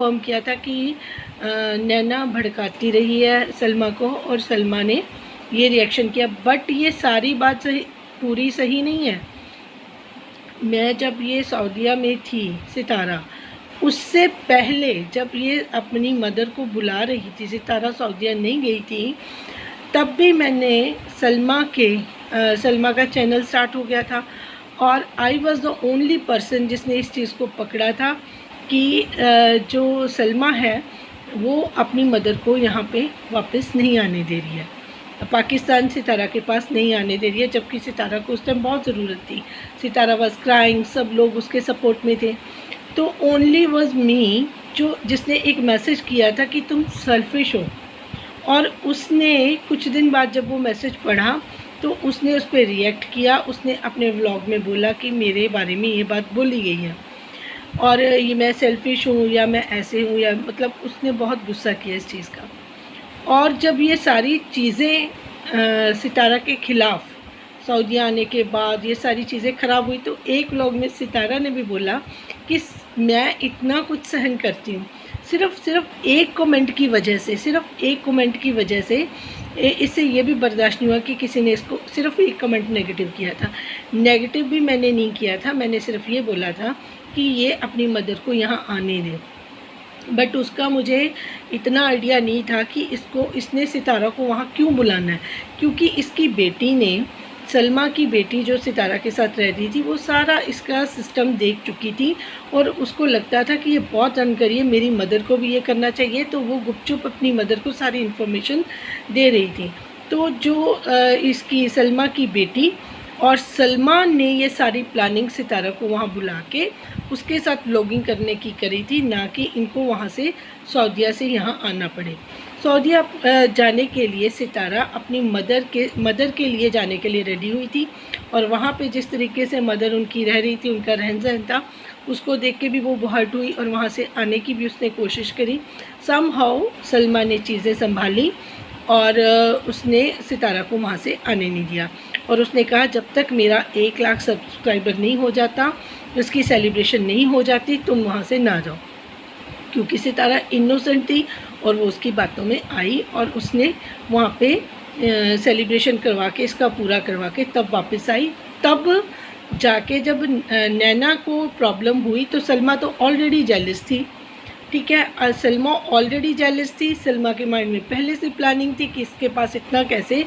Confirm किया था कि नैना भड़काती रही है सलमा को और सलमा ने ये रिएक्शन किया। बट ये सारी बात पूरी सही नहीं है। मैं जब ये सऊदीया में थी सितारा, उससे पहले जब ये अपनी मदर को बुला रही थी, सितारा सऊदीया नहीं गई थी, तब भी मैंने सलमा का चैनल स्टार्ट हो गया था और I was the only person जिसने इस चीज़ को पकड़ा था कि जो सलमा है वो अपनी मदर को यहाँ पे वापस नहीं आने दे रही है, पाकिस्तान सितारा के पास नहीं आने दे रही है, जबकि सितारा को उस टाइम बहुत ज़रूरत थी। सितारा वाज क्राइंग, सब लोग उसके सपोर्ट में थे। तो ओनली वाज मी जिसने एक मैसेज किया था कि तुम सेल्फिश हो, और उसने कुछ दिन बाद जब वो मैसेज पढ़ा तो उसने उस पर रिएक्ट किया। उसने अपने व्लॉग में बोला कि मेरे बारे में ये बात बोली गई है और ये मैं सेल्फिश हूँ या मैं ऐसे हूँ, या मतलब उसने बहुत गुस्सा किया इस चीज़ का। और जब ये सारी चीज़ें सितारा के ख़िलाफ़ सऊदी आने के बाद ये सारी चीज़ें ख़राब हुई, तो एक व्लॉग में सितारा ने भी बोला कि मैं इतना कुछ सहन करती हूँ सिर्फ एक कमेंट की वजह से, सिर्फ एक कमेंट की वजह से। इससे ये भी बर्दाश्त नहीं हुआ कि किसी ने इसको सिर्फ एक कमेंट नेगेटिव किया था। नेगेटिव भी मैंने नहीं किया था, मैंने सिर्फ ये बोला था कि ये अपनी मदर को यहाँ आने दें। बट उसका मुझे इतना आइडिया नहीं था कि इसने सितारा को वहाँ क्यों बुलाना है, क्योंकि इसकी बेटी ने, सलमा की बेटी जो सितारा के साथ रहती थी, वो सारा इसका सिस्टम देख चुकी थी और उसको लगता था कि ये बहुत अनकरी है, मेरी मदर को भी ये करना चाहिए। तो वो गुपचुप अपनी मदर को सारी इन्फॉर्मेशन दे रही थी। तो जो इसकी सलमा की बेटी और सलमान ने ये सारी प्लानिंग सितारा को वहाँ बुला के उसके साथ व्लॉगिंग करने की करी थी, ना कि इनको वहाँ से सऊदीया से यहाँ आना पड़े। सऊदीया जाने के लिए सितारा अपनी मदर के लिए जाने के लिए रेडी हुई थी, और वहाँ पे जिस तरीके से मदर उनकी रह रही थी, उनका रहन सहन था, उसको देख के भी वो हर्ट हुई और वहाँ से आने की भी उसने कोशिश करी। समहाउ सलमा ने चीज़ें संभाली और उसने सितारा को वहाँ से आने नहीं दिया, और उसने कहा जब तक मेरा 1 लाख सब्सक्राइबर नहीं हो जाता, उसकी सेलिब्रेशन नहीं हो जाती, तुम वहाँ से ना जाओ। क्योंकि सितारा इनोसेंट थी और वो उसकी बातों में आई और उसने वहाँ पे सेलिब्रेशन करवा के, इसका पूरा करवा के तब वापस आई। तब जाके जब नैना को प्रॉब्लम हुई तो सलमा तो ऑलरेडी जेलस थी, ठीक है। सलमा ऑलरेडी जेलस थी, सलमा के माइंड में पहले से प्लानिंग थी कि इसके पास इतना कैसे